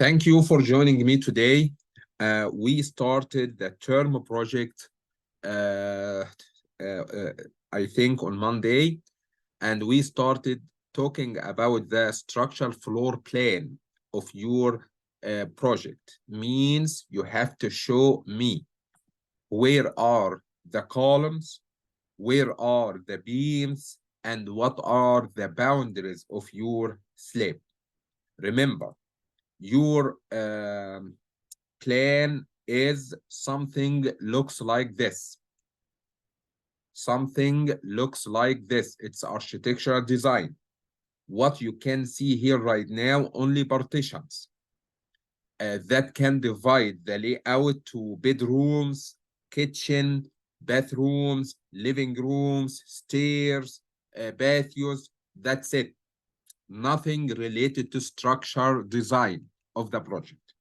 Thank you for joining me today. We started the term project, uh, I think, on Monday, and we started talking about the structural floor plan of your project. Means you have to show me where are the columns, where are the beams, and what are the boundaries of your slab. Remember, your plan is something looks like this. Something looks like this. It's architectural design. What you can see here right now, only partitions that can divide the layout to bedrooms, kitchen, bathrooms, living rooms, stairs, bathrooms. That's it. Nothing related to structure design of the project.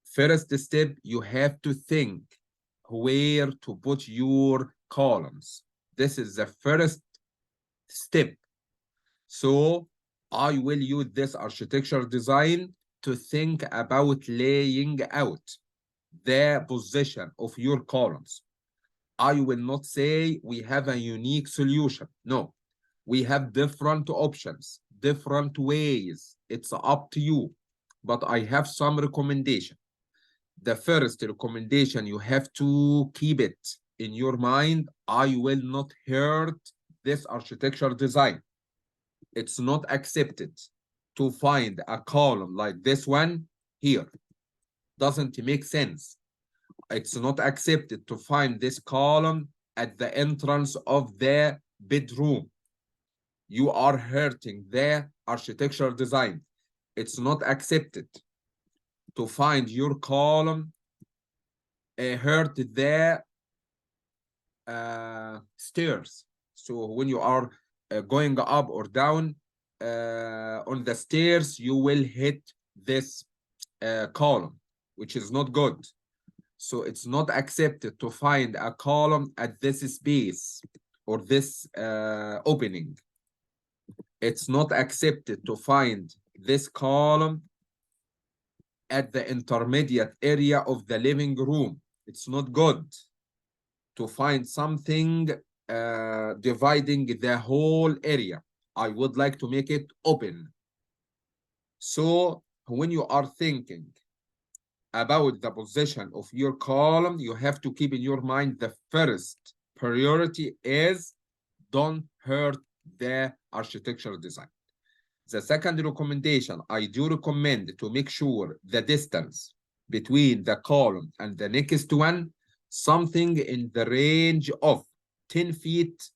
First step, you have to think where to put your columns. This is the first step. So I will use this architectural design to think about laying out the position of your columns. I will not say we have a unique solution. No, we have different options, different ways. It's up to you. But I have some recommendation. The first recommendation, you have to keep it in your mind. I will not hurt this architectural design. It's not accepted to find a column like this one here. Doesn't make sense. It's not accepted to find this column at the entrance of the bedroom. You are hurting the architectural design. It's not accepted to find your column hurt the stairs. So when you are going up or down on the stairs, you will hit this column, which is not good. So it's not accepted to find a column at this space or this opening. It's not accepted to find this column at the intermediate area of the living room. It's not good to find something dividing the whole area. I would like to make it open. So when you are thinking about the position of your column, you have to keep in your mind the first priority is don't hurt the architectural design. The second recommendation, I do recommend to make sure the distance between the column and the next one, something in the range of 10 feet,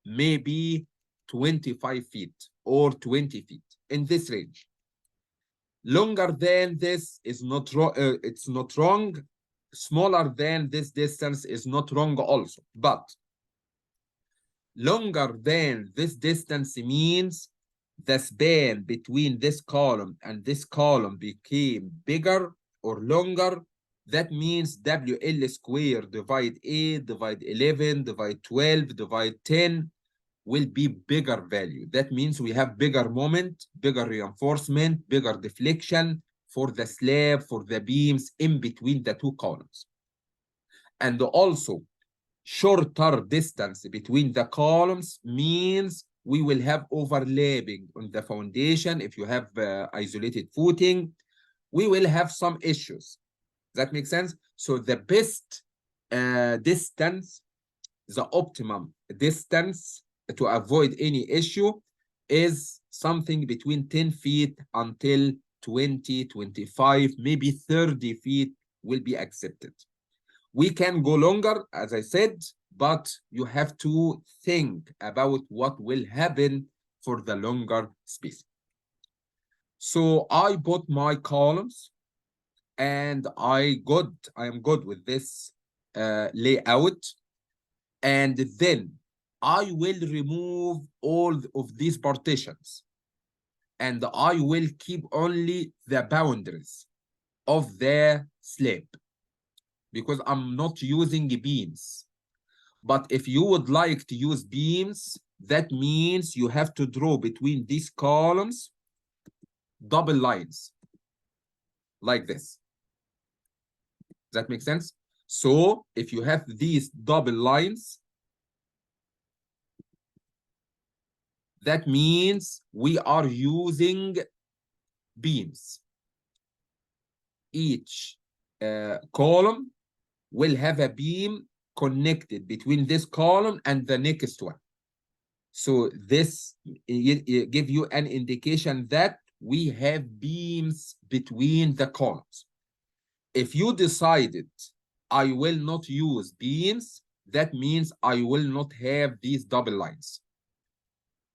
maybe 25 feet or 20 feet, in this range. Longer than this is not wrong. It's not wrong. Smaller than this distance is not wrong also. But longer than this distance means the span between this column and this column became bigger or longer. That means WL squared divide 8, divide 11, divide 12, divide 10 will be bigger value. That means we have bigger moment, bigger reinforcement, bigger deflection for the slab, for the beams in between the two columns. And also, shorter distance between the columns means we will have overlapping on the foundation. If you have isolated footing, we will have some issues. That makes sense? So the best distance, the optimum distance to avoid any issue is something between 10 feet until 20, 25, maybe 30 feet will be accepted. We can go longer, as I said, but you have to think about what will happen for the longer space. So I put my columns and I am good with this layout. And then I will remove all of these partitions and I will keep only the boundaries of the slab because I'm not using beams. But if you would like to use beams, that means you have to draw between these columns double lines like this. Does that make sense? So if you have these double lines, that means we are using beams. Each column will have a beam connected between this column and the next one. So this give you an indication that we have beams between the columns. If you decided I will not use beams, that means I will not have these double lines.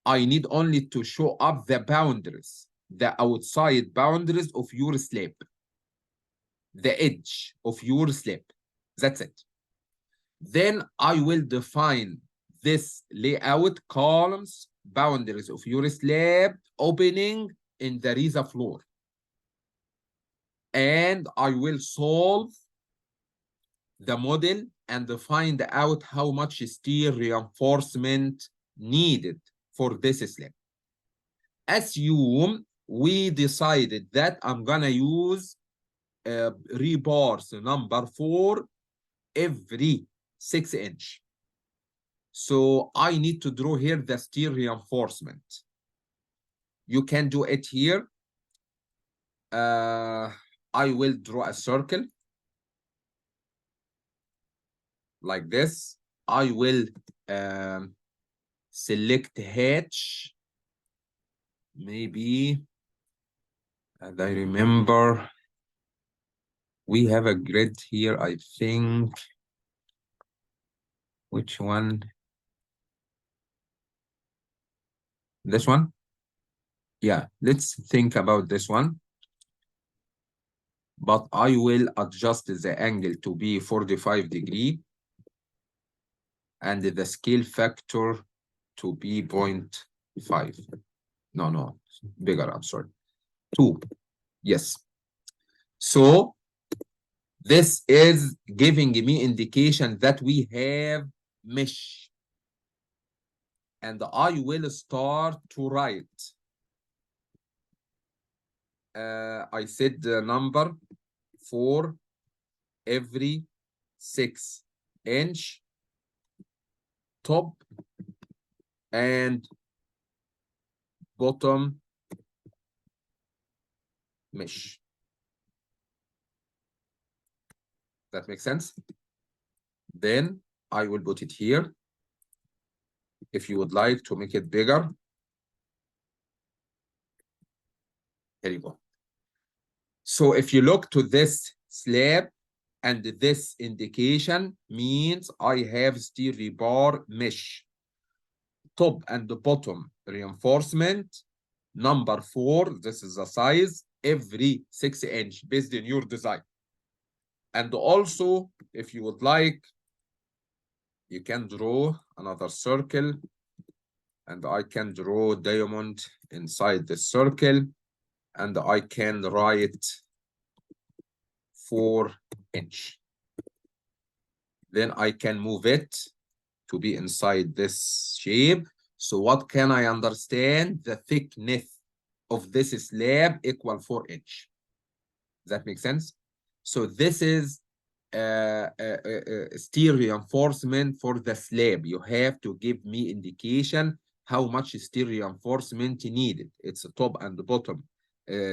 I need only to show up the boundaries, the outside boundaries of your slab, the edge of your slab. That's it. Then I will define this layout columns, boundaries of your slab, opening in the RISA floor. And I will solve the model and find out how much steel reinforcement needed for this slab. Assume we decided that I'm gonna use rebars number 4 every 6 inch. So I need to draw here the steel reinforcement. You can do it here. I will draw a circle like this. I will select hatch, maybe, and I remember we have a grid here, I think. Which one? This one? Yeah, let's think about this one. But I will adjust the angle to be 45 degrees and the scale factor to be 0.5. No, bigger, I'm sorry. 2. Yes. So this is giving me indication that we have mesh. And I will start to write. I said the number for every 6 inch top and bottom mesh. That makes sense? Then I will put it here. If you would like to make it bigger, here you go. So if you look to this slab and this indication means I have steel rebar mesh. Top and the bottom reinforcement. Number 4, this is the size, every 6 inch based on your design. And also, if you would like, you can draw another circle and I can draw diamond inside the circle and I can write 4 inch. Then I can move it to be inside this shape. So what can I understand? The thickness of this slab equal 4 inch. Does that make sense? So this is steel reinforcement for the slab. You have to give me indication how much steel reinforcement needed. It's a top and the bottom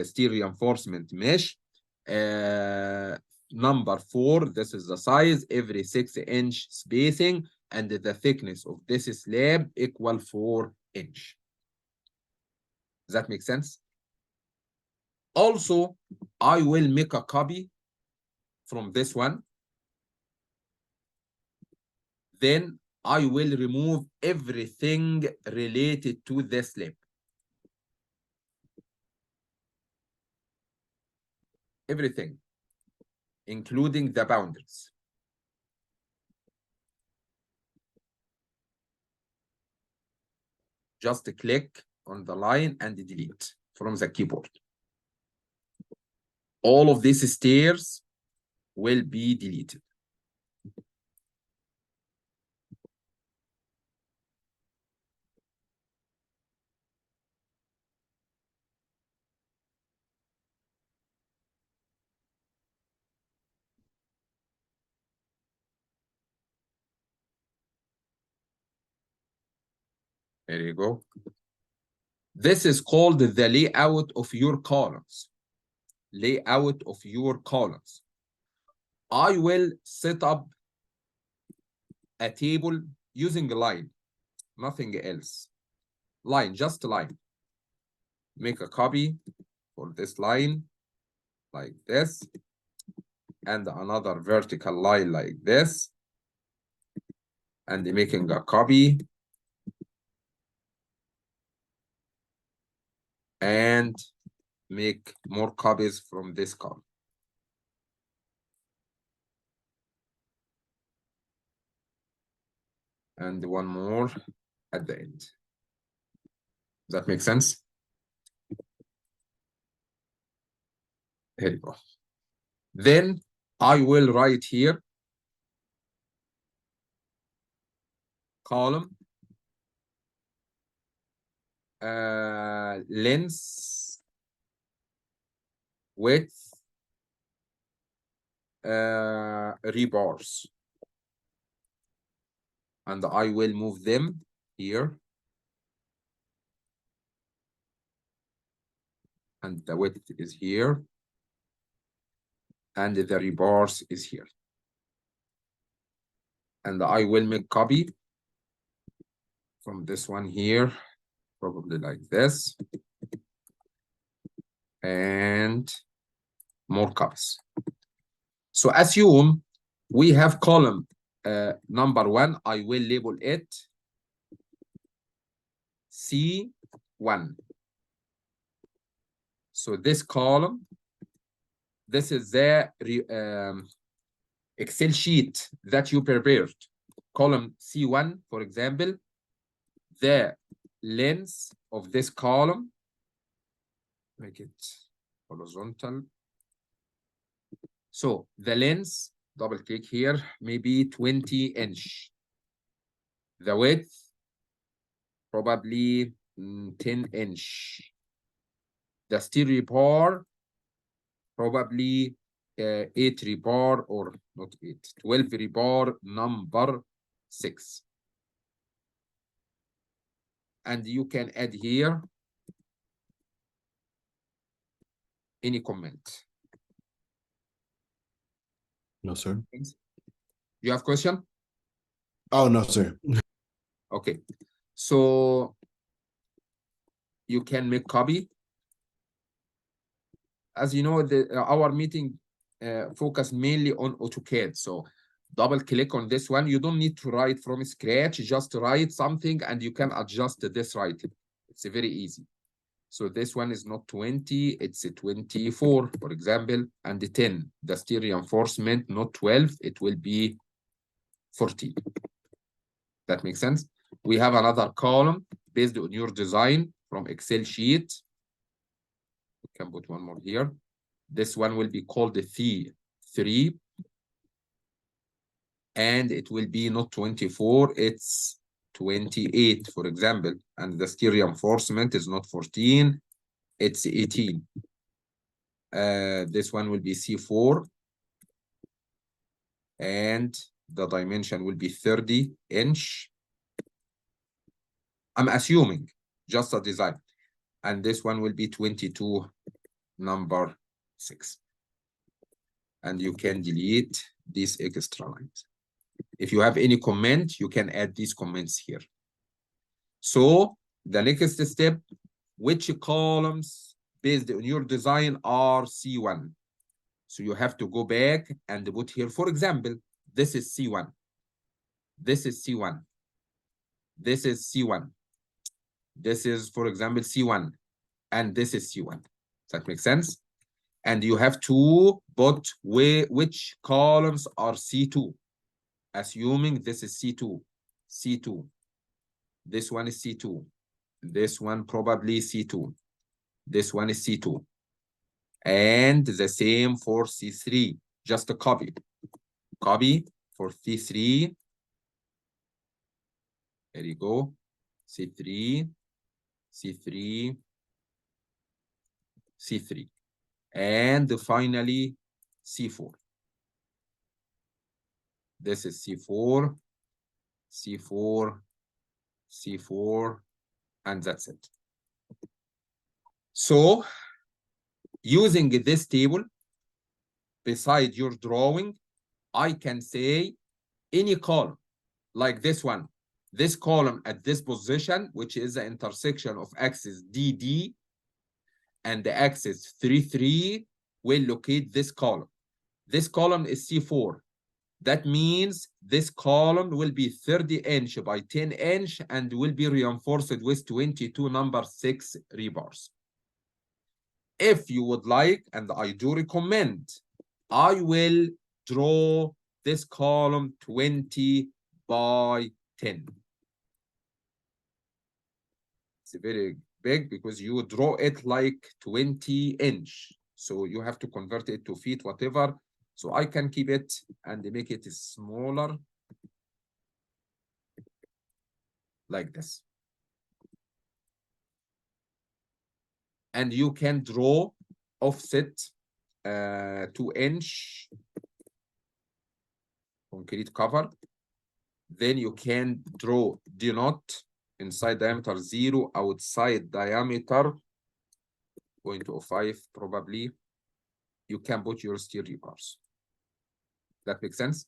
steel reinforcement mesh. Number 4, this is the size, every 6 inch spacing, and the thickness of this slab equal 4 inch. Does that make sense? Also, I will make a copy from this one. Then I will remove everything related to the slab. Everything, including the boundaries. Just click on the line and delete from the keyboard. All of these stairs will be deleted. There you go. This is called the layout of your columns. Layout of your columns. I will set up a table using a line, nothing else. Line, just line. Make a copy for this line like this, and another vertical line like this, and making a copy, and make more copies from this column. And one more at the end. Does that make sense? Here you go. Then I will write here column length, width, rebars, and I will move them here, and the width is here, and the rebars is here, and I will make copy from this one here, probably like this, and more copies. So assume we have column number 1. I will label it C1. So this column, this is the Excel sheet that you prepared. Column C1, for example, the length of this column, make it horizontal. So the length, double click here, maybe 20 inch. The width, probably 10 inch. The steel rebar, probably 8 rebar, or not 8, 12 rebar number 6. And you can add here any comment. No, sir. You have question? Oh, no, sir. Okay. So you can make copy. As you know, our meeting focus mainly on AutoCAD. So double click on this one. You don't need to write from scratch, just write something and you can adjust this writing. It's very easy. So this one is not 20, it's a 24, for example, and the 10. The steel reinforcement, not 12, it will be 14. That makes sense? We have another column based on your design from Excel sheet. We can put one more here. This one will be called the C3. And it will be not 24, it's 28, for example. And the steel reinforcement is not 14, it's 18. This one will be C4. And the dimension will be 30 inch. I'm assuming, just a design. And this one will be 22, number 6. And you can delete these extra lines. If you have any comment, you can add these comments here. So the next step, which columns based on your design are C1? So you have to go back and put here, for example, this is C1. This is C1. This is C1. This is, for example, C1. And this is C1. Does that make sense? And you have to put which columns are C2. Assuming this is C2. C2. This one is C2. This one probably C2. This one is C2. And the same for C3. Just a copy. Copy for C3. There you go. C3, C3, C3. And finally, C4. This is C4, C4, C4, And that's it. So using this table beside your drawing, I can say any column like this one. This column at this position, which is the intersection of axis DD and the axis 3, 3, will locate this column. This column is C4. That means this column will be 30 inch by 10 inch and will be reinforced with 22 number 6 rebars. If you would like, and I do recommend, I will draw this column 20 by 10. It's very big because you draw it like 20 inch. So you have to convert it to feet, whatever. So I can keep it and make it smaller like this. And you can draw offset 2-inch concrete cover. Then you can draw D not inside diameter 0, outside diameter 0.05 probably. You can put your steel rebars. That makes sense?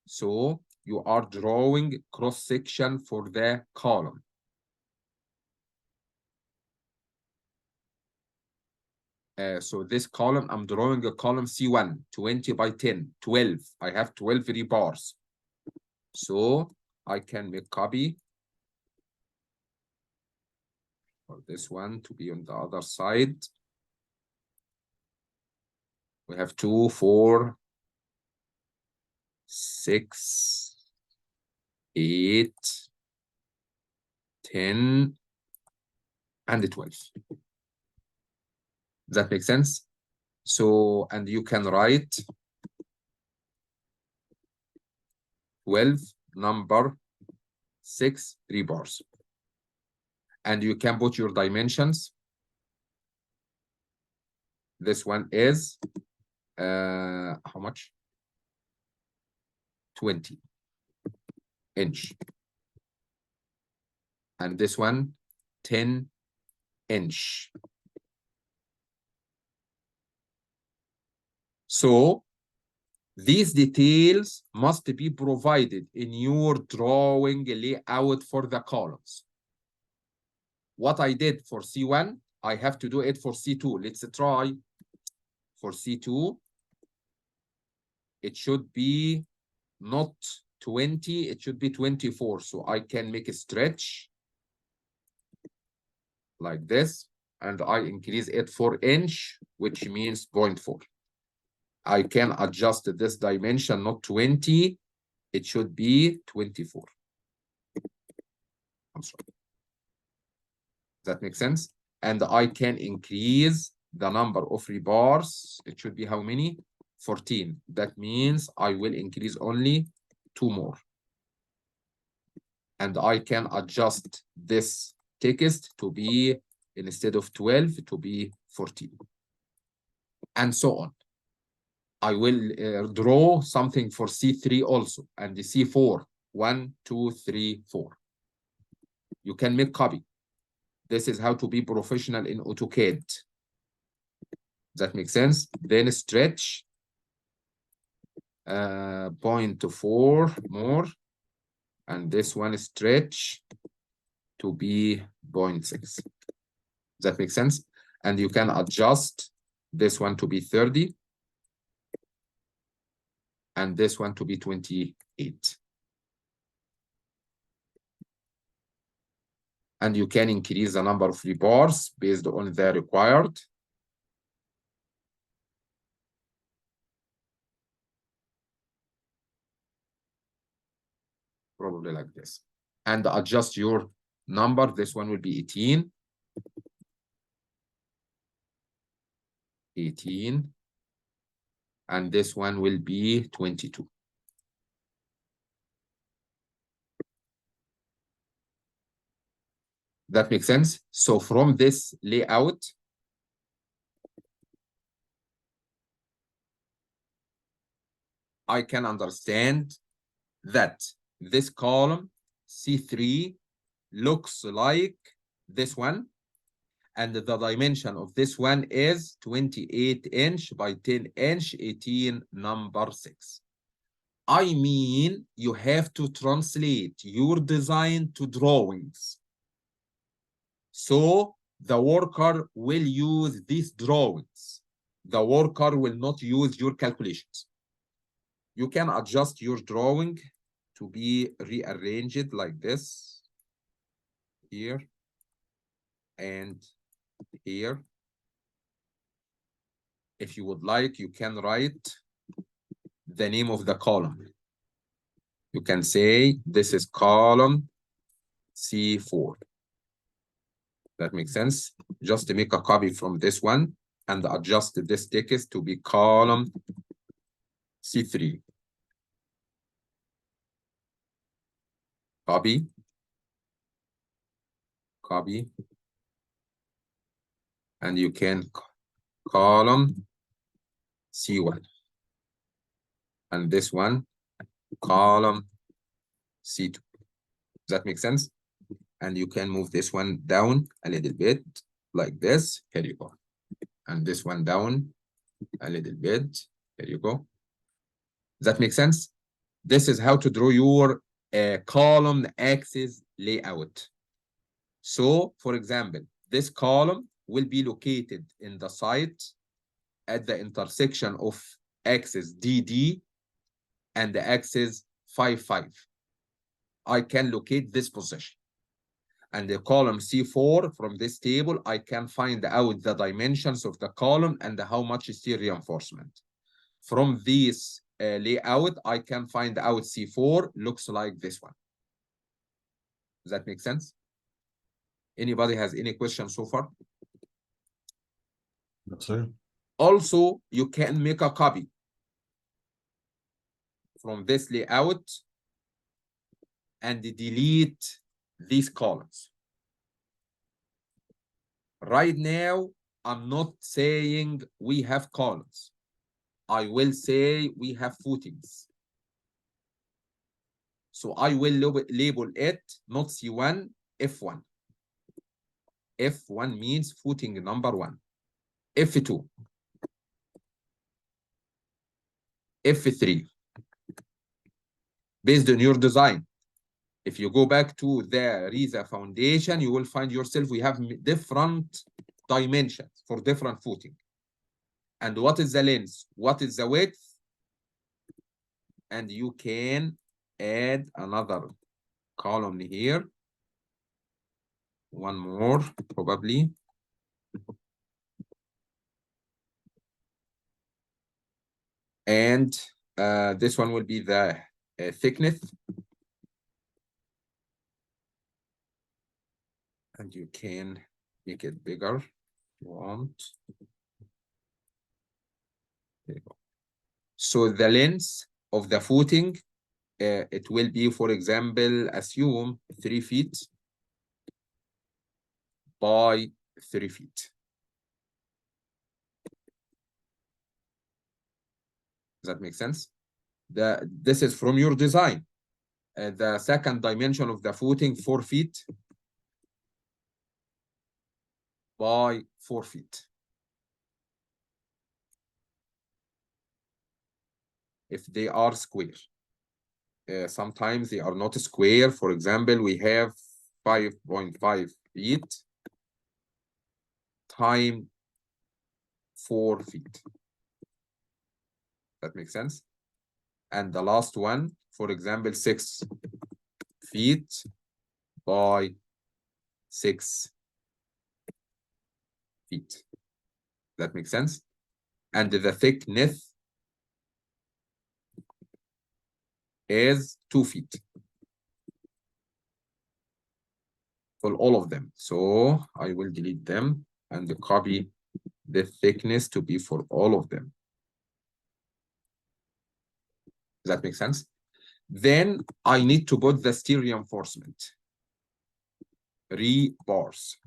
So you are drawing cross section for the column. So this column, I'm drawing a column C1, 20 by 10, 12. I have 12 rebars. So I can make copy for this one to be on the other side. We have 2, 4, 6, 8, 10, and 12. Does that make sense? So, and you can write 12 number 6 rebars. And you can put your dimensions. This one is how much? 20 inch. And this one 10 inch. So these details must be provided in your drawing layout for the columns. What I did for C1, I have to do it for C2. Let's try. For C2, it should be not 20, it should be 24. So I can make a stretch like this, and I increase it 4-inch, which means 0.4. I can adjust this dimension, not 20, it should be 24. I'm sorry. That makes sense? And I can increase the number of rebars. It should be how many? 14. That means I will increase only 2 more. And I can adjust this text to be, instead of 12, to be 14. And so on. I will draw something for C3 also, and the C4. 1, 2, 3, 4. You can make copy. This is how to be professional in AutoCAD. That makes sense? Then stretch 0.4 more. And this one stretch to be 0.6. That makes sense? And you can adjust this one to be 30. And this one to be 28. And you can increase the number of rebars based on the required. Probably like this. And adjust your number. This one will be 18. 18. And this one will be 22. That makes sense? So from this layout, I can understand that this column, C3, looks like this one, and the dimension of this one is 28 inch by 10 inch, 18 number 6. I mean, you have to translate your design to drawings. So the worker will use these drawings. The worker will not use your calculations. You can adjust your drawing to be rearranged like this, here and here. If you would like, you can write the name of the column. You can say this is column C4. That makes sense? Just to make a copy from this one and adjust this text to be column C3. Copy. Copy. And you can column C1. And this one, column C2. Does that make sense? And you can move this one down a little bit like this. Here you go. And this one down a little bit. Here you go. Does that make sense? This is how to draw your column axis layout. So, for example, this column will be located in the site at the intersection of axis DD and the axis 5,5. I can locate this position. And the column C4 from this table, I can find out the dimensions of the column and how much steel reinforcement. From this layout, I can find out C4 looks like this one. Does that make sense? Anybody has any questions so far? No, sir. Also, you can make a copy from this layout and delete these columns. Right now, I'm not saying we have columns. I will say we have footings. So I will label it not C1, F1. F1 means footing number 1. F2. F3. Based on your design. If you go back to the RISA foundation, you will find yourself, we have different dimensions for different footing. And what is the length? What is the width? And you can add another column here. One more, probably. And this one will be the thickness. And you can make it bigger if you want. There you go. So the length of the footing, it will be, for example, assume 3 feet by 3 feet. Does that make sense? This is from your design. The second dimension of the footing, 4 feet by 4 feet. If they are square. Sometimes they are not square. For example, we have 5.5 feet times 4 feet. That makes sense? And the last one, for example, 6 feet by 6 feet. That makes sense? And the thickness is 2 feet for all of them. So I will delete them and copy the thickness to be for all of them. Does that make sense? Then I need to put the steel reinforcement. Rebars.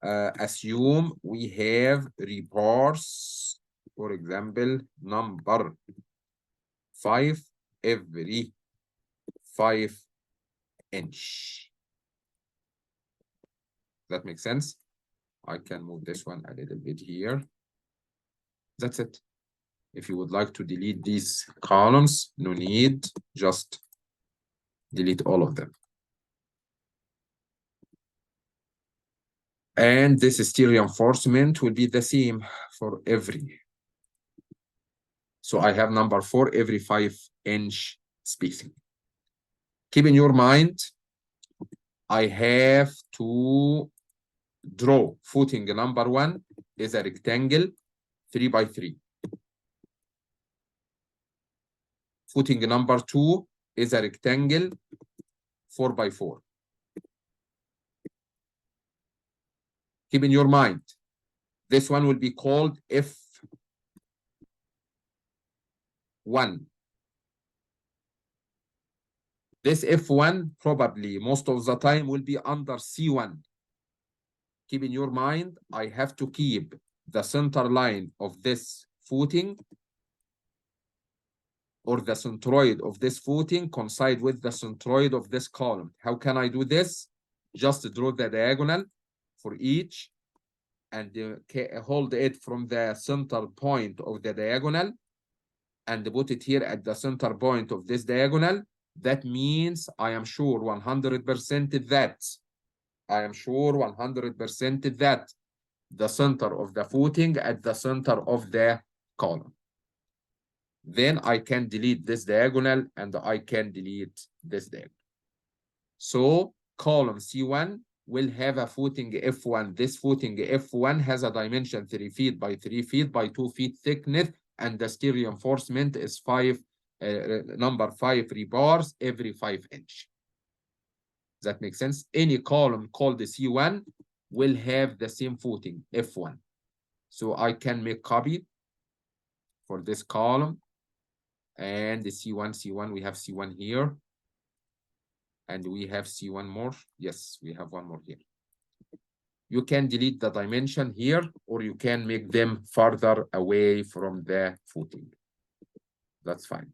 Assume we have rebars, for example, number 5 every 5 inch. That makes sense? I can move this one a little bit here. That's it. If you would like to delete these columns, no need, just delete all of them. And this steel reinforcement will be the same for every. So I have number 4, every 5-inch spacing. Keep in your mind, I have to draw footing number 1 is a rectangle 3 by 3. Footing number 2 is a rectangle 4 by 4. Keep in your mind, this one will be called F1. This F1 probably most of the time will be under C1. Keep in your mind, I have to keep the center line of this footing or the centroid of this footing coincide with the centroid of this column. How can I do this? Just draw the diagonal for each and hold it from the center point of the diagonal and put it here at the center point of this diagonal. That means I am sure 100% that the center of the footing at the center of the column. Then I can delete this diagonal and I can delete this diagonal. So column C1 will have a footing F1. This footing F1 has a dimension 3 feet by 3 feet by 2 feet thickness, and the steel reinforcement is number 5 rebars every 5 inch. That makes sense? Any column called the C1 will have the same footing, F1. So I can make copy for this column and the C1, we have C1 here. And we have C1 more. Yes, we have one more here. You can delete the dimension here, or you can make them farther away from the footing. That's fine.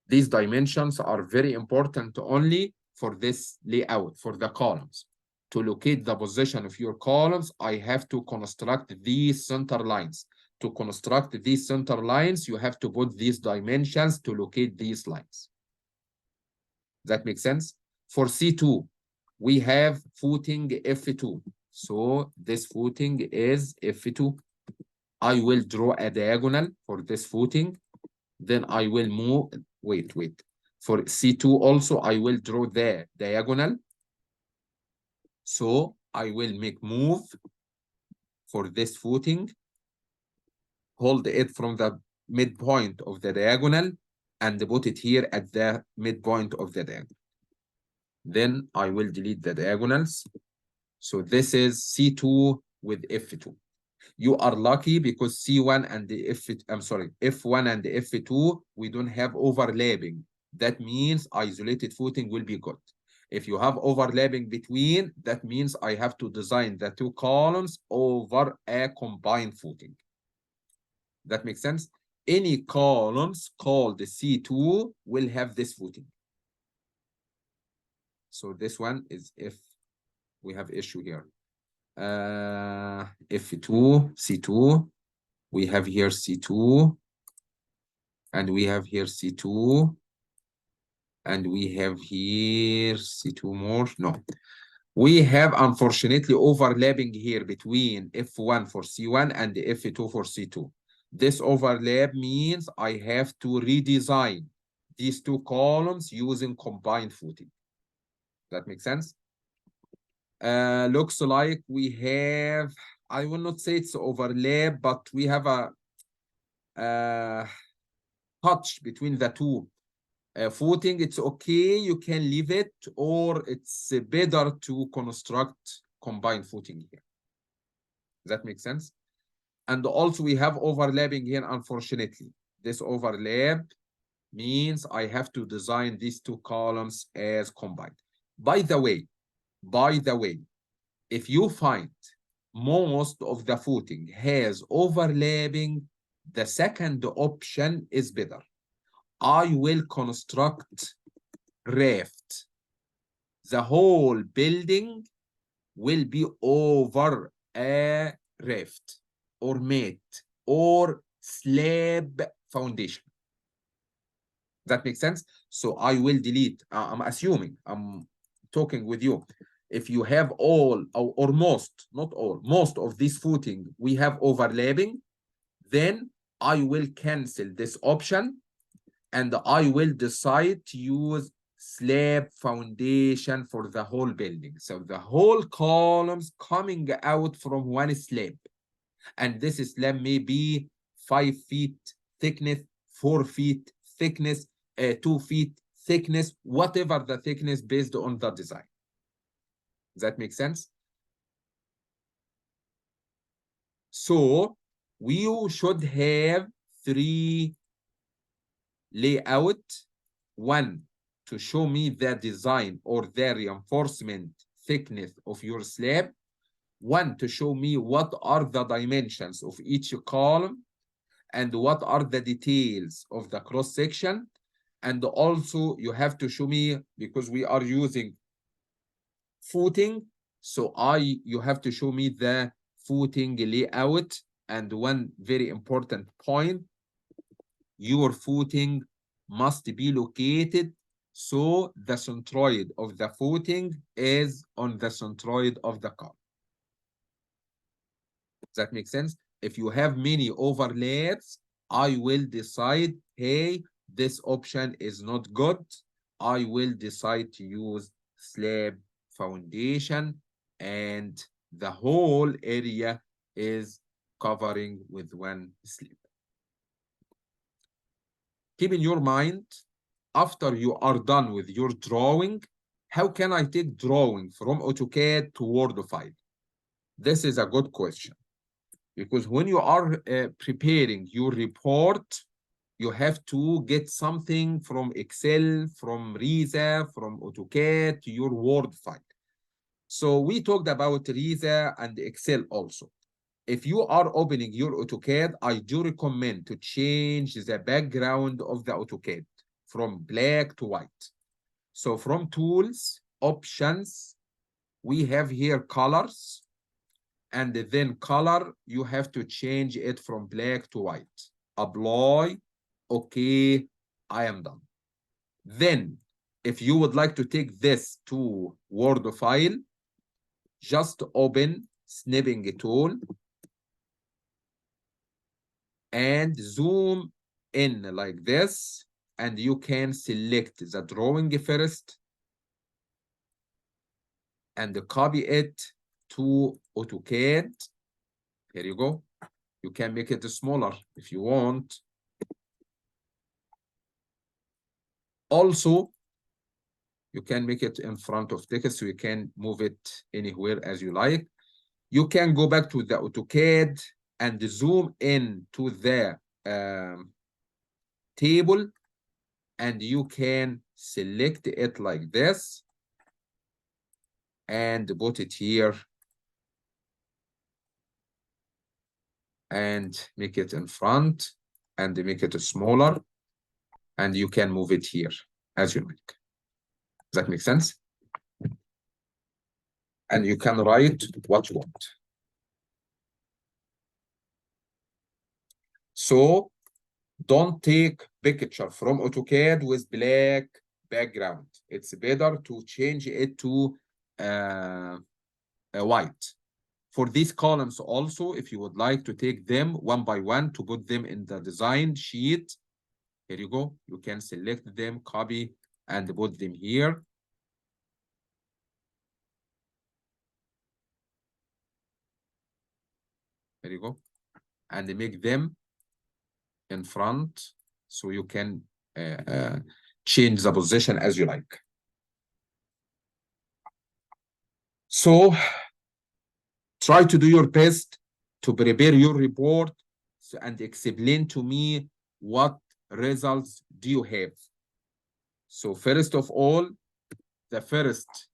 These dimensions are very important only for this layout, for the columns. To locate the position of your columns, I have to construct these center lines. To construct these center lines, you have to put these dimensions to locate these lines. That makes sense? For C2, we have footing F2. So this footing is F2. I will draw a diagonal for this footing. Then I will move, wait. For C2 also, I will draw the diagonal. So I will make move for this footing. Hold it from the midpoint of the diagonal and put it here at the midpoint of the diagonal. Then I will delete the diagonals. So this is C2 with F2. You are lucky because C1 and the F1 and the F2, we don't have overlapping. That means isolated footing will be good. If you have overlapping between, that means I have to design the two columns over a combined footing. That makes sense? Any columns called C2 will have this footing. So this one is if we have issue here. F2, C2, we have here C2, and we have here C2, and we have here C2 more. No, we have unfortunately overlapping here between F1 for C1 and the F2 for C2. This overlap means I have to redesign these two columns using combined footing. That makes sense? Looks like we have, I will not say it's overlap, but we have a touch between the two footing. It's okay, you can leave it, or it's better to construct combined footing here. Does that make sense? And also we have overlapping here, unfortunately. This overlap means I have to design these two columns as combined. By the way, if you find most of the footing has overlapping, the second option is better. I will construct raft. The whole building will be over a raft or mat or slab foundation. That makes sense? So I will delete. I'm assuming, I'm talking with you. If you have all or most, not all, most of this footing we have overlapping, then I will cancel this option and I will decide to use slab foundation for the whole building. So the whole columns coming out from one slab. And this slab may be 5 feet thickness, 4 feet thickness, 2 feet thickness, whatever the thickness based on the design. Does that make sense? So we should have 3 layout. One, to show me the design or the reinforcement thickness of your slab. One, to show me what are the dimensions of each column and what are the details of the cross section. And also you have to show me, because we are using footing, so you have to show me the footing layout. And one very important point, your footing must be located so the centroid of the footing is on the centroid of the column. Does that make sense? If you have many overlaps, I will decide, hey, this option is not good. I will decide to use slab foundation and the whole area is covering with one slab. Keep in your mind, after you are done with your drawing, how can I take drawing from AutoCAD to Word file? This is a good question. Because when you are preparing your report, you have to get something from Excel, from Reza, from AutoCAD to your Word file. So we talked about Reza and Excel also. If you are opening your AutoCAD, I do recommend to change the background of the AutoCAD from black to white. So from tools, options, we have here colors. And then color, you have to change it from black to white. Apply, okay, I am done. Then, if you would like to take this to Word file, just open snipping tool and zoom in like this, and you can select the drawing first and copy it to AutoCAD. Here you go. You can make it smaller if you want. Also, you can make it in front of text, so you can move it anywhere as you like. You can go back to the AutoCAD and zoom in to the table, and you can select it like this and put it here and make it in front and make it smaller, and you can move it here as you like. Does that make sense? And you can write what you want. So don't take picture from AutoCAD with black background. It's better to change it to white. For these columns also, if you would like to take them one by one to put them in the design sheet, here you go. You can select them, copy, and put them here. There you go. And make them in front so you can change the position as you like. So try to do your best to prepare your report and explain to me what results do you have. So first of all, the first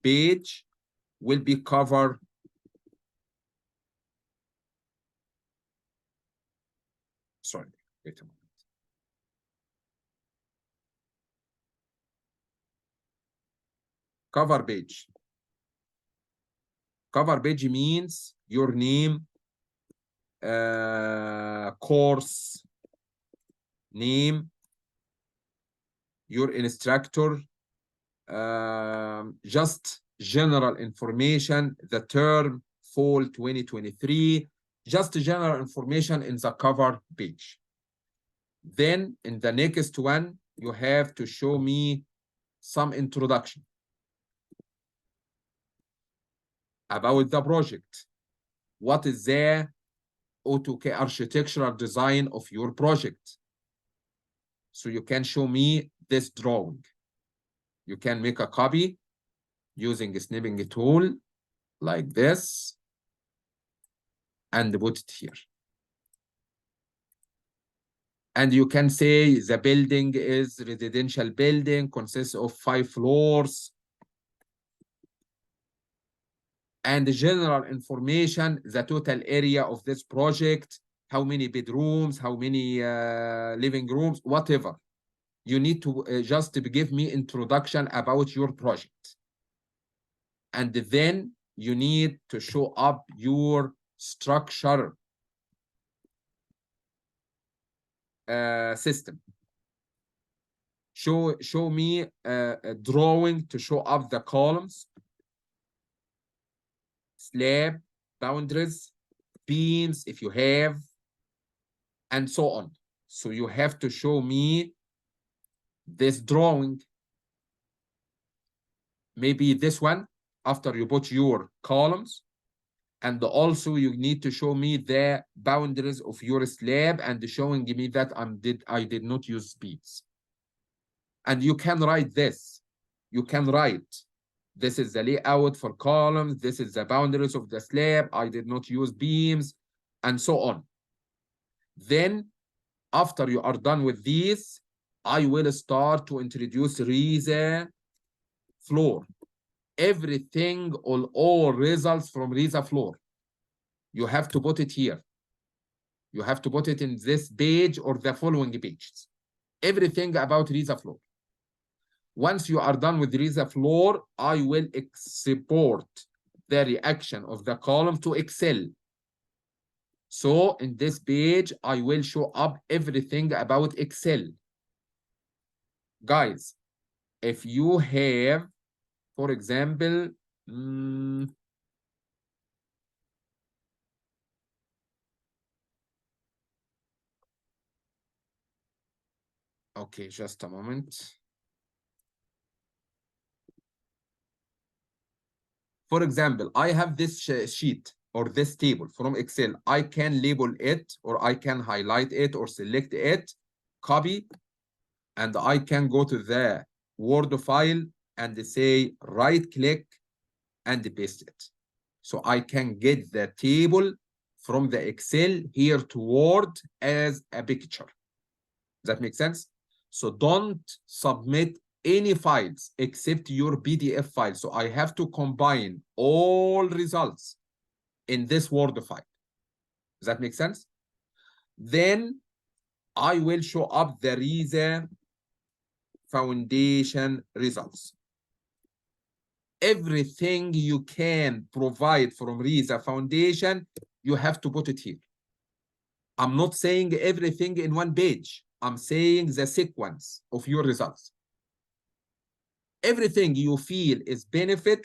page will be covered. Sorry, wait a moment. Cover page. Cover page means your name, course name, your instructor, just general information, the term, fall 2023, just general information in the cover page. Then in the next one, you have to show me some introduction about the project. What is the AutoCAD architectural design of your project? So you can show me this drawing. You can make a copy using a snipping tool like this and put it here. And you can say the building is residential building, consists of 5 floors. And the general information, the total area of this project, how many bedrooms, how many living rooms, whatever. You need to just give me introduction about your project. And then you need to show up your structure system. Show me a drawing to show up the columns, slab, boundaries, beams if you have, and so on. So you have to show me this drawing. Maybe this one after you put your columns. And also you need to show me the boundaries of your slab and showing me that I did not use beads. And you can write this. You can write, this is the layout for columns. This is the boundaries of the slab. I did not use beams, and so on. Then after you are done with these, I will start to introduce Riza floor. Everything, all results from Riza floor. You have to put it here. You have to put it in this page or the following pages. Everything about Riza floor. Once you are done with Riza floor, I will export the reaction of the column to Excel. So in this page, I will show up everything about Excel. Guys, if you have, for example, okay, just a moment. For example, I have this sheet or this table from Excel. I can label it, or I can highlight it or select it, copy, and I can go to the Word file and say right-click and paste it. So I can get the table from the Excel here to Word as a picture. Does that make sense? So don't submit any files except your PDF file. So I have to combine all results in this Word file. Does that make sense? Then I will show up the Riza foundation results. Everything you can provide from Riza foundation, you have to put it here. I'm not saying everything in one page. I'm saying the sequence of your results. Everything you feel is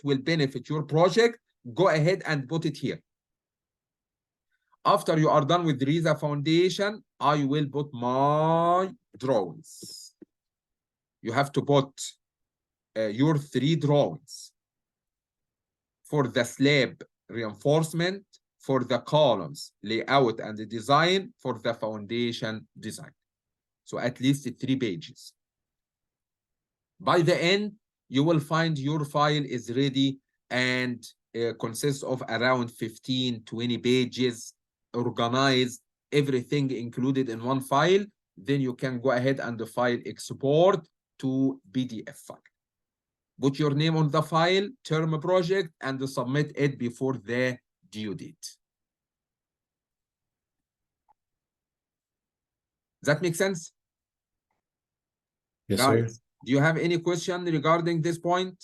will benefit your project, go ahead and put it here. After you are done with Riza foundation, I will put my drawings. You have to put your 3 drawings for the slab reinforcement, for the columns layout and the design, for the foundation design. So at least 3 pages. By the end, you will find your file is ready and consists of around 15-20 pages, organized, everything included in one file. Then you can go ahead and the file export to PDF file. Put your name on the file, term project, and submit it before the due date. Does that make sense? Yes, Guys, sir. do you have any question regarding this point?